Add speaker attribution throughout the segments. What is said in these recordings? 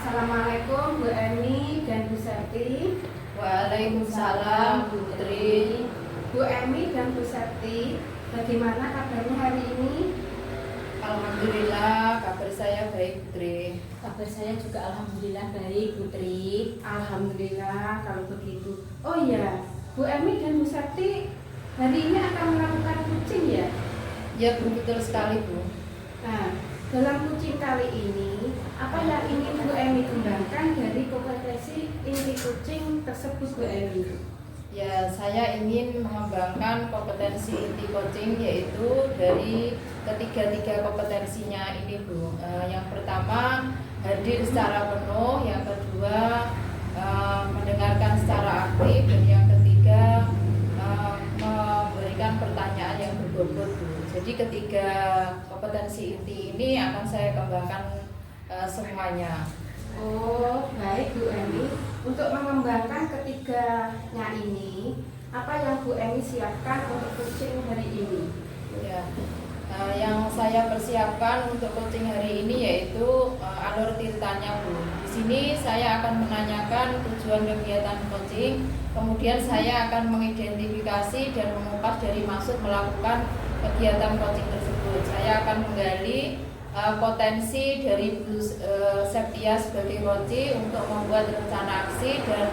Speaker 1: Assalamualaikum Bu Emi dan Bu Septi.
Speaker 2: Waalaikumsalam Bu Putri.
Speaker 1: Bu Emi dan Bu Septi, bagaimana kabarnya hari ini?
Speaker 2: Alhamdulillah, kabar saya baik Putri.
Speaker 3: Kabar saya juga alhamdulillah baik Putri.
Speaker 1: Alhamdulillah kalau begitu. Oh iya, Bu Emi dan Bu Septi hari ini akan melakukan kucing ya?
Speaker 2: Ya Bu, betul sekali Bu.
Speaker 1: Nah, dalam kucing kali ini, apa yang ingin Bu Emi kembangkan dari kompetensi inti kucing tersebut Bu Emi?
Speaker 2: Ya, saya ingin mengembangkan kompetensi inti coaching yaitu dari ketiga kompetensinya ini Bu. Yang pertama, hadir secara penuh. Yang kedua, mendengarkan secara aktif. Dan yang ketiga, memberikan pertanyaan yang berbobot Bu. Jadi ketiga kompetensi inti ini akan saya kembangkan semuanya.
Speaker 1: Oh, baik Bu Emi. Untuk mengembangkan ketiganya ini, apa yang Bu Emi siapkan untuk kucing hari ini?
Speaker 2: Ya, yang saya persiapkan untuk coaching hari ini yaitu alur ceritanya Bu. Di sini saya akan menanyakan tujuan kegiatan coaching, kemudian saya akan mengidentifikasi dan mengupas dari maksud melakukan kegiatan coaching tersebut. Saya akan menggali potensi dari Bu Septia sebagai coach untuk membuat rencana aksi dan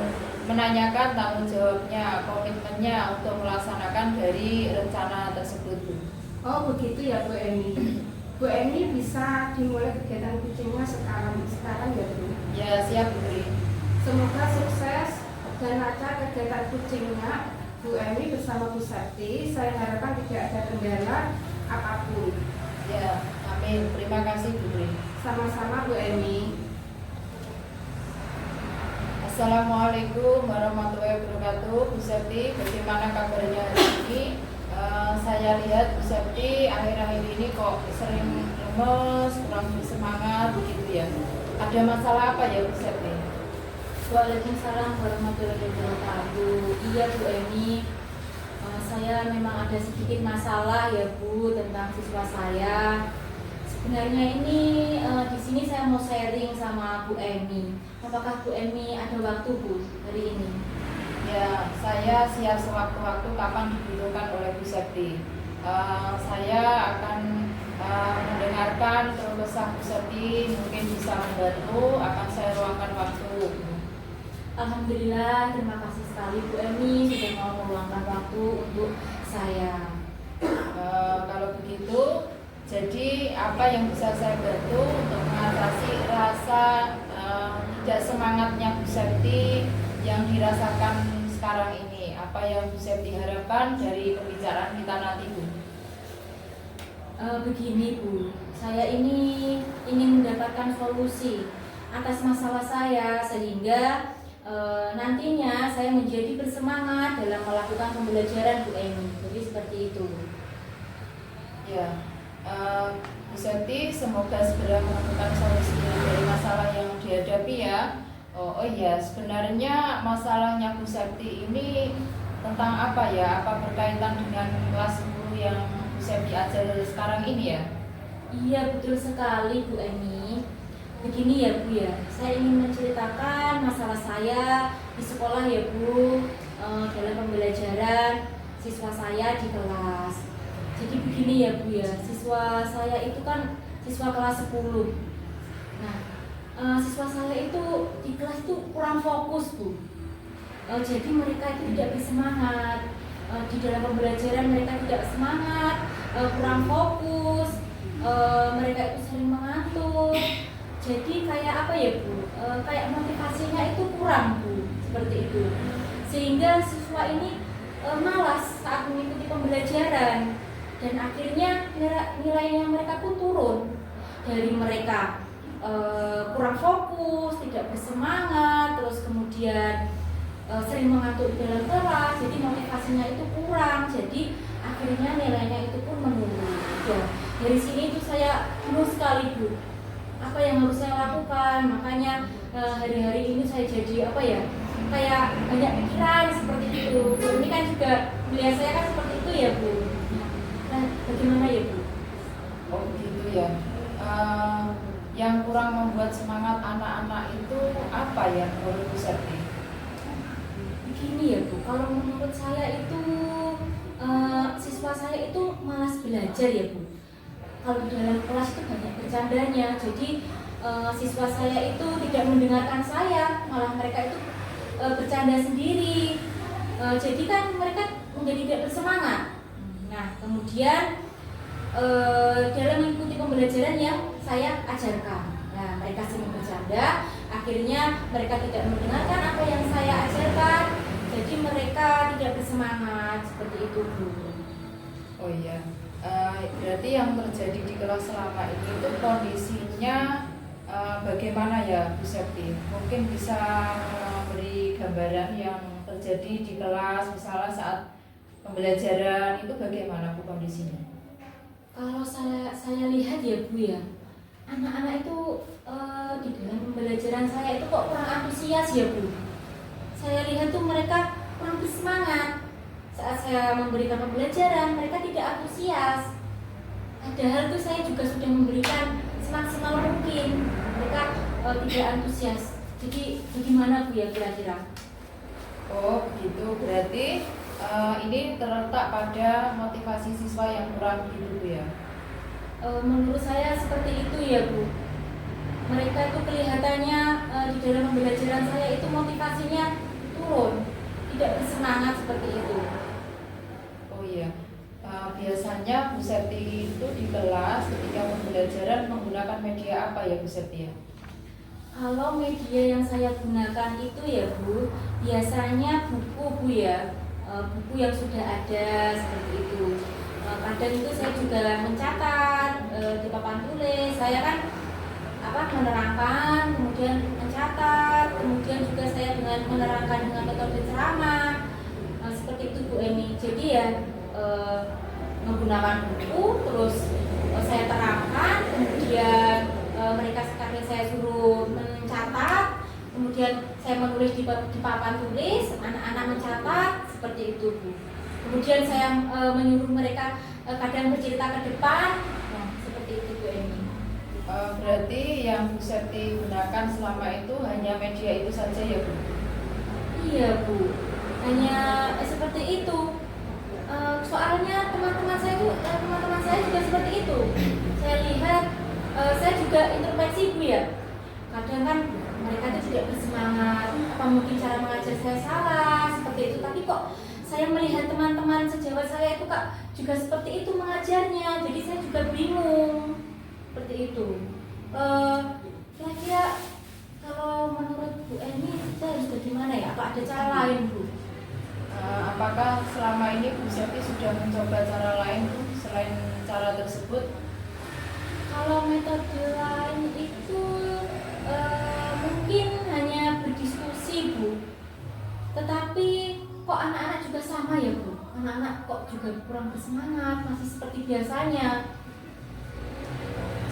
Speaker 2: menanyakan tanggung jawabnya, komitmennya untuk melaksanakan dari rencana tersebut Bu.
Speaker 1: Oh begitu ya Bu Emi. Bu Emi bisa dimulai kegiatan kucingnya sekarang ya Bu?
Speaker 2: Ya siap Bu.
Speaker 1: Semoga sukses dan lancar kegiatan kucingnya Bu Emi bersama Bu Septi. Saya harapkan tidak ada kendala apapun.
Speaker 2: Ya, amin. Terima kasih Bu.
Speaker 1: Sama-sama Bu Emi.
Speaker 2: Assalamualaikum warahmatullahi wabarakatuh. Bu Septi, bagaimana kabarnya hari ini? Saya lihat Bu Septi akhir-akhir ini kok sering lemes, kurang bersemangat begitu ya. Ada masalah apa ya Bu Septi?
Speaker 3: Waalaikumsalam warahmatullahi wabarakatuh. Iya Bu Emi, saya memang ada sedikit masalah ya Bu tentang siswa saya. Sebenarnya ini di sini saya mau sharing sama Bu Emi. Apakah Bu Emi ada waktu Bu hari ini?
Speaker 2: Ya, saya siap sewaktu-waktu kapan dibutuhkan oleh Bu Septi. Saya akan mendengarkan keluh kesah Bu Septi, mungkin bisa membantu, akan saya luangkan waktu.
Speaker 3: Alhamdulillah, terima kasih sekali Bu Emi sudah mau meluangkan waktu untuk saya.
Speaker 2: Kalau begitu, jadi apa yang bisa saya bantu untuk mengatasi rasa tidak semangatnya Bu Septi yang dirasakan sekarang ini? Apa yang Bu Septi harapkan dari pembicaraan kita nanti Bu?
Speaker 3: Begini Bu, saya ini ingin mendapatkan solusi atas masalah saya sehingga nantinya saya menjadi bersemangat dalam melakukan pembelajaran Bu Emi. Jadi seperti itu.
Speaker 2: Ya, Bu Septi semoga segera menemukan solusi dari masalah yang dihadapi ya. Oh iya, sebenarnya masalahnya Bu Septi ini tentang apa ya? Apa berkaitan dengan kelas 10 yang Bu Septi ajar sekarang ini ya?
Speaker 3: Iya betul sekali Bu Emi. Begini ya Bu ya, saya ingin menceritakan masalah saya di sekolah ya Bu, dalam pembelajaran siswa saya di kelas. Jadi begini ya Bu ya, siswa saya itu kan siswa kelas 10. Nah, siswa saya itu di kelas itu kurang fokus Bu. Jadi mereka itu tidak bersemangat di dalam pembelajaran, mereka tidak semangat, kurang fokus, mereka itu sering mengantuk. Jadi kayak apa ya Bu? Kayak motivasinya itu kurang Bu, seperti itu. Sehingga siswa ini malas saat mengikuti pembelajaran dan akhirnya nilainya mereka pun turun. Dari mereka kurang fokus, tidak bersemangat, terus kemudian sering mengantuk di dalam kelas. Jadi motivasinya itu kurang. Jadi akhirnya nilainya itu pun menurun. Ya, dari sini itu saya bingung sekali Bu. Apa yang harus saya lakukan? Makanya hari-hari ini saya jadi apa ya, kayak banyak pikiran seperti itu. Ini kan juga kuliah saya kan seperti itu ya Bu. Nah, bagaimana ya Bu?
Speaker 2: Oh begitu ya. yang kurang membuat semangat anak-anak itu apa ya menurut Bu Septi?
Speaker 3: Begini ya Bu, kalau menurut saya itu siswa saya itu malas belajar ya Bu. Kalau di dalam kelas itu banyak bercandanya, jadi siswa saya itu tidak mendengarkan saya, malah mereka itu bercanda sendiri. Jadi kan mereka menjadi tidak bersemangat. Nah, kemudian dalam mengikuti pembelajaran yang saya ajarkan, nah mereka sering bercanda, akhirnya mereka tidak mendengarkan apa yang saya ajarkan, jadi mereka tidak bersemangat seperti itu Bu.
Speaker 2: Oh iya, berarti yang terjadi di kelas selama ini itu kondisinya bagaimana ya Bu Septi? Mungkin bisa memberi gambaran yang terjadi di kelas, misalnya saat pembelajaran itu bagaimana Bu kondisinya?
Speaker 3: Kalau saya lihat ya Bu ya, anak-anak itu di dalam pembelajaran saya itu kok kurang antusias ya Bu. Saya lihat tuh mereka kurang bersemangat. Saat saya memberikan pembelajaran, mereka tidak antusias. Padahal tuh saya juga sudah memberikan semaksimal mungkin. Mereka tidak antusias. Jadi bagaimana Bu ya kira-kira?
Speaker 2: Oh begitu, berarti ini terletak pada motivasi siswa yang kurang gitu Bu ya?
Speaker 3: Menurut saya seperti itu ya Bu. Mereka itu kelihatannya di dalam pembelajaran saya itu motivasinya turun, tidak bersemangat seperti itu.
Speaker 2: Oh iya, biasanya Bu Septi itu di kelas ketika pembelajaran menggunakan media apa ya Bu Septi ya?
Speaker 3: Kalau media yang saya gunakan itu ya Bu, biasanya buku Bu ya, buku yang sudah ada seperti itu. Kadang itu saya juga mencatat di papan tulis. Saya kan menerangkan, kemudian mencatat, kemudian juga saya dengan menerangkan dengan metode ceramah seperti itu Bu Eni. Jadi ya menggunakan buku, terus saya terangkan, kemudian mereka sekarang saya suruh mencatat, kemudian saya menulis di papan tulis, anak-anak mencatat seperti itu Bu. Kemudian saya menyuruh mereka kadang bercerita ke depan, nah, seperti itu Bu Eni.
Speaker 2: Berarti yang Bu Septi gunakan selama itu hanya media itu saja ya Bu?
Speaker 3: Iya Bu, hanya seperti itu. Soalnya teman-teman saya juga seperti itu. Saya lihat, saya juga introspeksi Bu ya. Kadang kan mereka itu tidak bersemangat, apa mungkin cara mengajar saya salah seperti itu. Tapi kok saya melihat teman-teman sejawat saya itu Kak juga seperti itu mengajarnya. Jadi saya juga bingung seperti itu. Kira-kira kalau menurut Bu Eni kita harus bagaimana ya? Apa ada cara lain Bu?
Speaker 2: Apakah selama ini Bu Septi sudah mencoba cara lain Bu selain cara tersebut?
Speaker 3: Kalau metode lain itu mungkin hanya berdiskusi Bu. Tetapi kok anak-anak juga sama ya Bu? Anak-anak kok juga kurang bersemangat, masih seperti biasanya.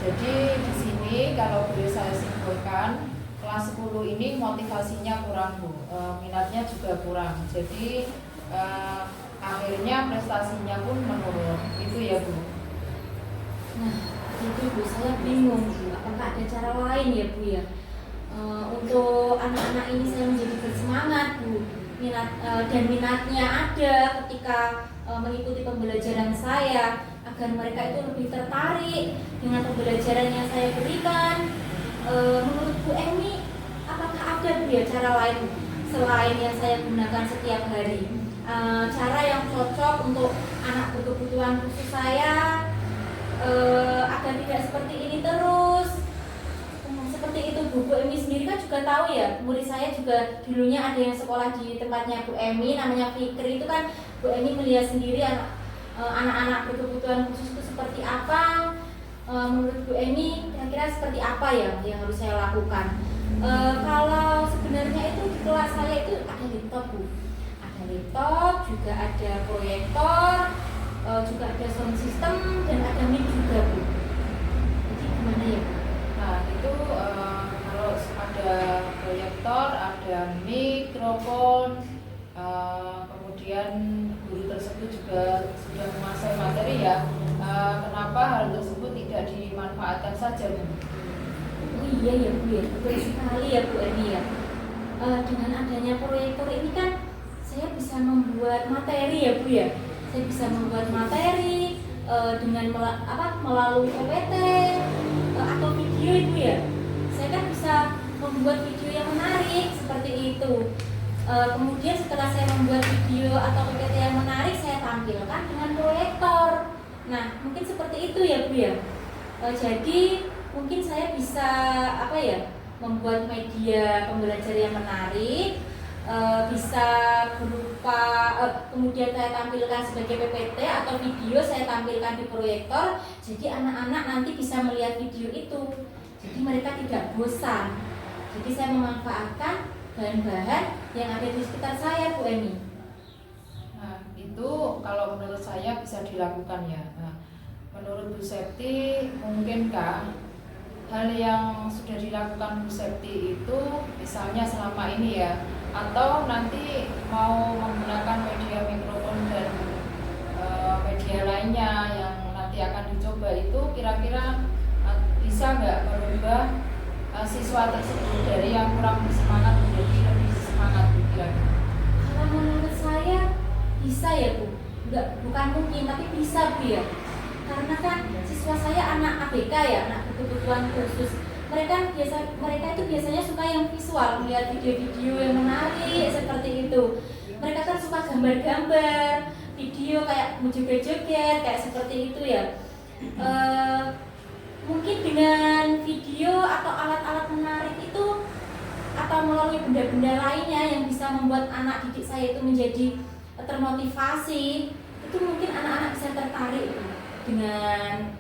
Speaker 2: Jadi di sini kalau boleh saya simpulkan, kelas 10 ini motivasinya kurang Bu, minatnya juga kurang. Jadi akhirnya prestasinya pun menurun. Itu ya Bu.
Speaker 3: Nah, itu Bu, saya bingung Bu. Apakah ada cara lain ya Bu ya? Untuk anak-anak ini saya menjadi bersemangat Bu. Minatnya ada ketika mengikuti pembelajaran saya, agar mereka itu lebih tertarik dengan pembelajaran yang saya berikan. Menurut Bu Eni, apakah ada Bu ya cara lain selain yang saya gunakan setiap hari? Cara yang cocok untuk anak berkebutuhan khusus saya, agar tidak seperti ini terus. Seperti itu Bu Emi sendiri kan juga tahu ya, murid saya juga dulunya ada yang sekolah di tempatnya Bu Emi, namanya Fikri. Itu kan Bu Emi melihat sendiri anak-anak berkebutuhan khusus itu seperti apa. Menurut Bu Emi kira-kira seperti apa ya yang harus saya lakukan? Kalau sebenarnya itu di kelas saya itu ada laptop Bu, ada laptop, juga ada proyektor, juga ada sound system, dan ada mic juga Bu. Jadi gimana ya Bu?
Speaker 2: Nah itu kalau ada proyektor, ada mikrofon, kemudian guru tersebut juga sudah menguasai materi ya. Kenapa hal tersebut tidak dimanfaatkan saja Bu?
Speaker 3: Oh iya ya Bu ya, betul sekali ya Bu Eni ya. Dengan adanya proyektor ini kan saya bisa membuat materi ya Bu ya. Saya bisa membuat materi dengan melalui PPT atau video Ibu ya. Saya kan bisa membuat video yang menarik seperti itu. Kemudian setelah saya membuat video atau PPT yang menarik, saya tampilkan dengan proyektor. Nah, mungkin seperti itu ya Bu ya. Jadi mungkin saya bisa membuat media pembelajaran yang menarik, bisa berupa kemudian saya tampilkan sebagai PPT atau video saya tampilkan di proyektor. Jadi anak-anak nanti bisa melihat video itu. Jadi mereka tidak bosan. Jadi saya memanfaatkan bahan-bahan yang ada di sekitar saya, Bu Eni.
Speaker 2: Nah, itu kalau menurut saya bisa dilakukan ya. Nah, menurut Bu Septi, mungkinkah hal yang sudah dilakukan Bu Septi itu misalnya selama ini ya, atau nanti mau menggunakan media mikrofon dan media lainnya yang nanti akan dicoba itu kira-kira bisa nggak merubah siswa tersebut dari yang kurang bersemangat menjadi lebih semangat kira-kira?
Speaker 3: Kalau menurut saya bisa ya Bu, bukan mungkin tapi bisa Bu ya. Karena kan siswa saya anak ABK ya, anak berkebutuhan khusus. Mereka itu biasanya suka yang visual, melihat video-video yang menarik seperti itu. Mereka kan suka gambar-gambar, video kayak joget-joget kayak seperti itu ya. Mungkin dengan video atau alat-alat menarik itu atau melalui benda-benda lainnya yang bisa membuat anak didik saya itu menjadi termotivasi, itu mungkin anak-anak bisa tertarik dengan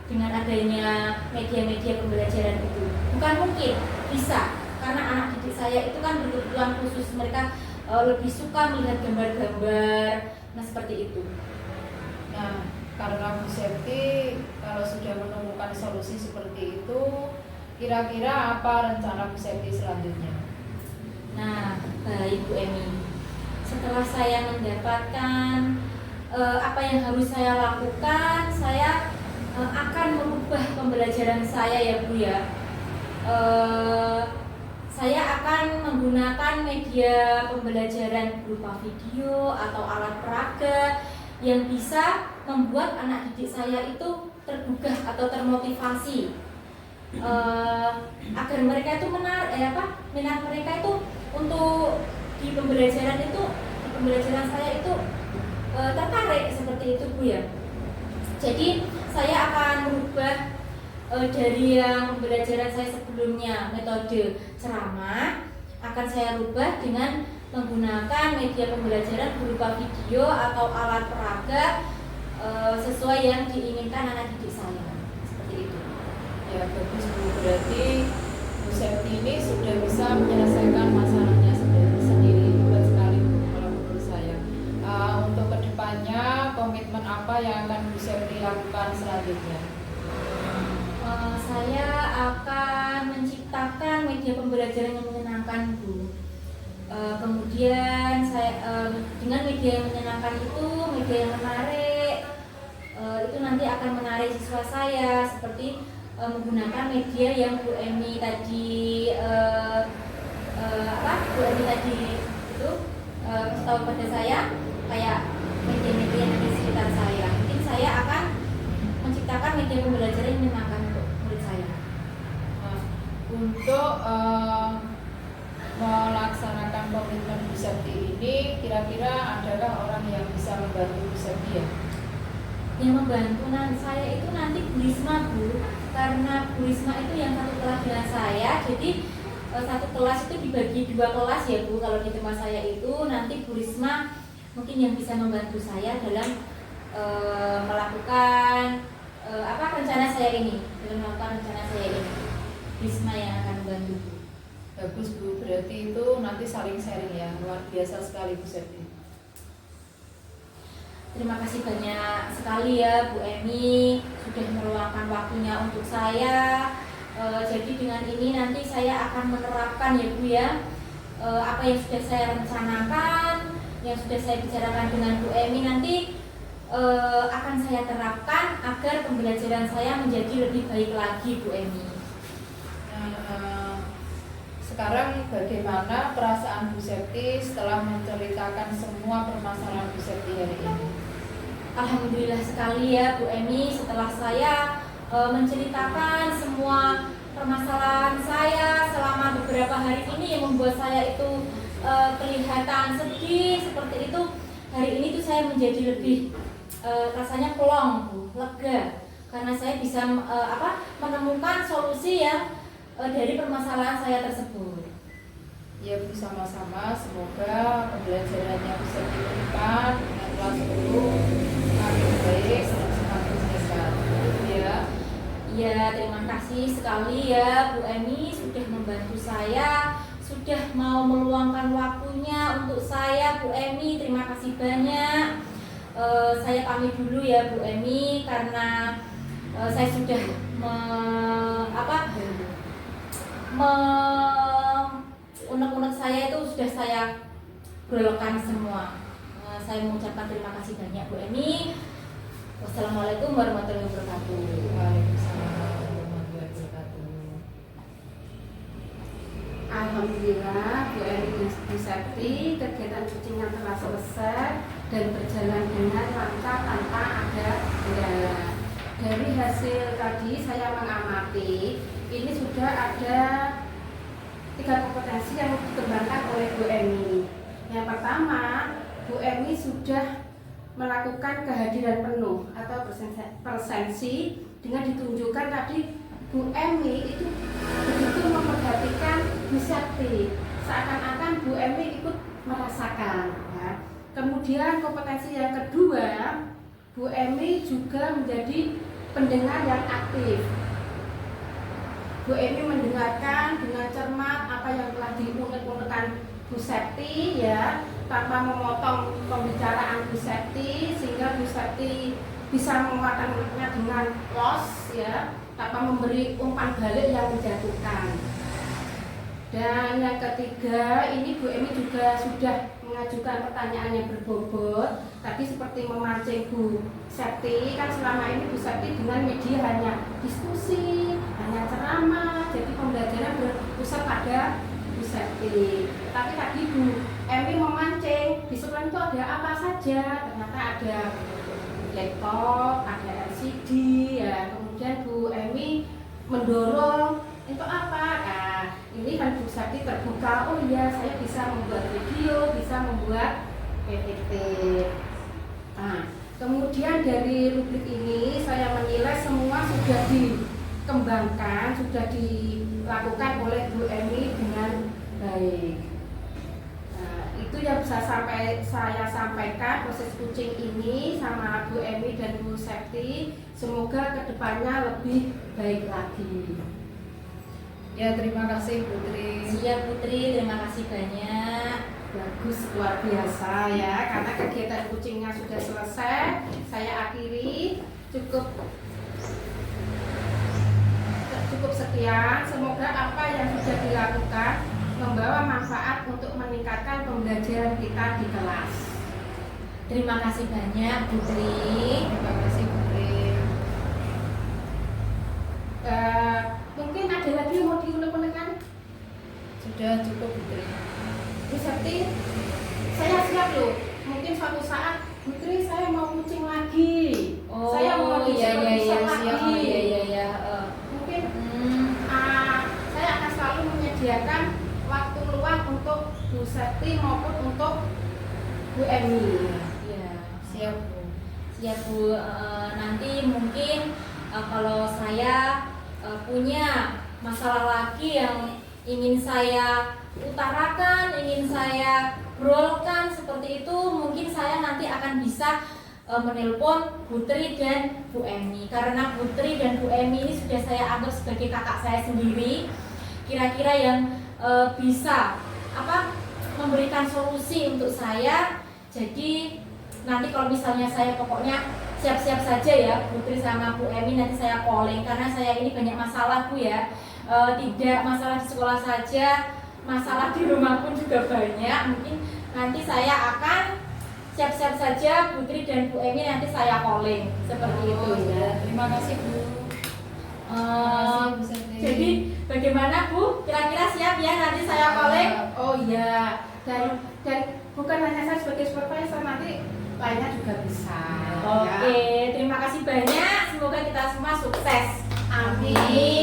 Speaker 3: dengan adanya media-media pembelajaran itu. Bukan mungkin, bisa, karena anak didik saya itu kan berkebutuhan khusus, mereka lebih suka melihat gambar-gambar, nah seperti itu.
Speaker 2: Nah, karena Bu Septi kalau sudah menemukan solusi seperti itu, kira-kira apa rencana Bu Septi selanjutnya?
Speaker 3: Nah, baik Bu Emi. Setelah saya mendapatkan apa yang harus saya lakukan, saya akan merubah pembelajaran saya ya Bu ya. Saya akan menggunakan media pembelajaran berupa video atau alat peraga yang bisa membuat anak didik saya itu tergugah atau termotivasi, agar mereka itu minat mereka itu untuk di pembelajaran saya itu tertarik seperti itu Bu ya. Jadi saya akan merubah dari yang pembelajaran saya sebelumnya metode ceramah, akan saya rubah dengan menggunakan media pembelajaran berupa video atau alat peraga sesuai yang diinginkan anak didik saya. Seperti itu.
Speaker 2: Ya bagus Bu, berarti Bu Septi ini sudah bisa menyelesaikan masalahnya sendiri. Hebat sekali Bu kalau menurut saya. Untuk kedepannya komitmen apa yang akan Bu Septi lakukan selanjutnya?
Speaker 3: Saya akan menciptakan media pembelajaran yang menyenangkan Bu. Kemudian saya dengan media yang menyenangkan itu, media yang menarik, itu nanti akan menarik siswa saya, seperti menggunakan media yang Bu Emi tadi Bu Emi tadi itu kasih tahu pada saya, kayak media-media yang ada di sekitar saya. Mungkin saya akan menciptakan media pembelajaran yang menyenangkan untuk murid saya.
Speaker 2: Nah, untuk melaksanakan komitmen Bu Septi ini, kira-kira adakah orang yang bisa membantu Bu Septi ya?
Speaker 3: Yang membantu saya itu nanti Bu Risma Bu, karena Bu Risma itu yang satu kelas dengan saya, jadi satu kelas itu dibagi 2 kelas ya Bu. Kalau di tempat saya itu nanti Bu Risma mungkin yang bisa membantu saya dalam melakukan rencana saya ini, Risma yang akan membantu Bu.
Speaker 2: Bagus Bu, berarti itu nanti saling sharing ya, luar biasa sekali Bu Septi.
Speaker 3: Terima kasih banyak sekali ya Bu Emi sudah meluangkan waktunya untuk saya. Jadi dengan ini nanti saya akan menerapkan ya Bu ya apa yang sudah saya rencanakan, yang sudah saya bicarakan dengan Bu Emi nanti akan saya terapkan agar pembelajaran saya menjadi lebih baik lagi Bu Emi.
Speaker 2: Sekarang bagaimana perasaan Bu Septi setelah menceritakan semua permasalahan Bu Septi hari ini?
Speaker 3: Alhamdulillah sekali ya Bu Emi, setelah saya menceritakan semua permasalahan saya selama beberapa hari ini yang membuat saya itu kelihatan sedih seperti itu, hari ini tuh saya menjadi lebih rasanya plong Bu, lega, karena saya bisa menemukan solusi yang dari permasalahan saya tersebut.
Speaker 2: Ya Bu, sama-sama, semoga pembelajarannya bisa dilakukan dengan kelas 10 semakin baik dan semakin sehat ya.
Speaker 3: Ya, terima kasih sekali ya Bu Emi sudah membantu saya, sudah mau meluangkan waktunya untuk saya Bu Emi, terima kasih banyak. Saya pamit dulu ya Bu Emi karena saya sudah unek-unek saya itu sudah saya golokkan semua. Saya mengucapkan terima kasih banyak Bu Emi. Wassalamualaikum warahmatullahi wabarakatuh.
Speaker 2: Waalaikumsalam warahmatullahi wabarakatuh.
Speaker 1: Alhamdulillah Bu Emi Bu Septi, kegiatan kucingnya telah selesai dan berjalan dengan lancar tanpa ada kendala. Dari hasil tadi saya mengamati, ini sudah ada 3 kompetensi yang dikembangkan oleh Bu Emi. Yang pertama, Bu Emi sudah melakukan kehadiran penuh atau presensi dengan ditunjukkan tadi Bu Emi itu begitu memperhatikan Bu Septi, seakan-akan Bu Emi ikut merasakan. Ya. Kemudian kompetensi yang kedua, Bu Emi juga menjadi pendengar yang aktif. Bu Emi mendengarkan dengan cermat apa yang telah diunek-unekan Bu Septi ya, tanpa memotong pembicaraan Bu Septi, sehingga Bu Septi bisa menguatkannya dengan los ya, tanpa memberi umpan balik yang menjatuhkan. Dan yang ketiga, ini Bu Emi juga sudah mengajukan pertanyaan yang berbobot. Tadi seperti memancing Bu Septi, kan selama ini Bu Septi dengan media hanya diskusi, hanya ceramah, jadi pembelajaran berpusat pada Bu Septi. Tapi tadi Bu Emi memancing, di sekolah itu ada apa saja, ternyata ada laptop, ada LCD ya. Kemudian Bu Emi mendorong itu apa? Nah, ini kan Bu Septi terbuka, oh iya saya bisa membuat video, bisa membuat PPT. Nah, kemudian dari rubrik ini saya menilai semua sudah dikembangkan, sudah dilakukan oleh Bu Emi dengan baik. Nah, itu yang bisa saya sampaikan proses kucing ini sama Bu Emi dan Bu Septi. Semoga kedepannya lebih baik lagi.
Speaker 2: Ya, terima kasih Putri.
Speaker 3: Siap Putri, terima kasih banyak.
Speaker 1: Bagus, luar biasa ya, karena kegiatan kucingnya sudah selesai. Saya akhiri, cukup sekian. Semoga apa yang sudah dilakukan membawa manfaat untuk meningkatkan pembelajaran kita di kelas.
Speaker 3: Terima kasih banyak Putri.
Speaker 2: Terima kasih Putri.
Speaker 1: Mungkin ada lagi yang mau diunek-unekan?
Speaker 2: Sudah cukup Putri.
Speaker 1: Bu Septi, saya siap loh. Mungkin suatu saat, Putri saya mau kucing lagi.
Speaker 3: Oh,
Speaker 1: saya mau
Speaker 3: iya
Speaker 1: lagi.
Speaker 3: siap. Iya.
Speaker 1: Mungkin saya akan selalu menyediakan waktu luang untuk Bu Septi maupun untuk Bu Emi.
Speaker 3: Iya.
Speaker 2: Siap Bu.
Speaker 3: Siap Bu. Nanti mungkin kalau saya punya masalah lagi yang ingin saya utarakan, ingin saya brolkan seperti itu, mungkin saya nanti akan bisa menelpon Putri dan Bu Emi, karena Putri dan Bu Emi ini sudah saya anggap sebagai kakak saya sendiri. Kira-kira yang bisa memberikan solusi untuk saya. Jadi nanti kalau misalnya saya pokoknya siap-siap saja ya Putri sama Bu Emi, nanti saya calling karena saya ini banyak masalah Bu ya. Tidak masalah di sekolah saja, masalah di rumah pun juga banyak. Mungkin nanti saya akan siap-siap saja Putri dan Bu Emi, nanti saya calling seperti itu ya.
Speaker 2: Terima kasih Bu. Terima kasih, Bu Septi.
Speaker 3: Jadi bagaimana Bu? Kira-kira siap ya nanti saya calling?
Speaker 1: Oh iya, dan bukan hanya saya sebagai supervisor, nanti lainnya juga bisa.
Speaker 3: Oke,
Speaker 1: Ya.
Speaker 3: terima kasih banyak. Semoga kita semua sukses.
Speaker 1: Amin.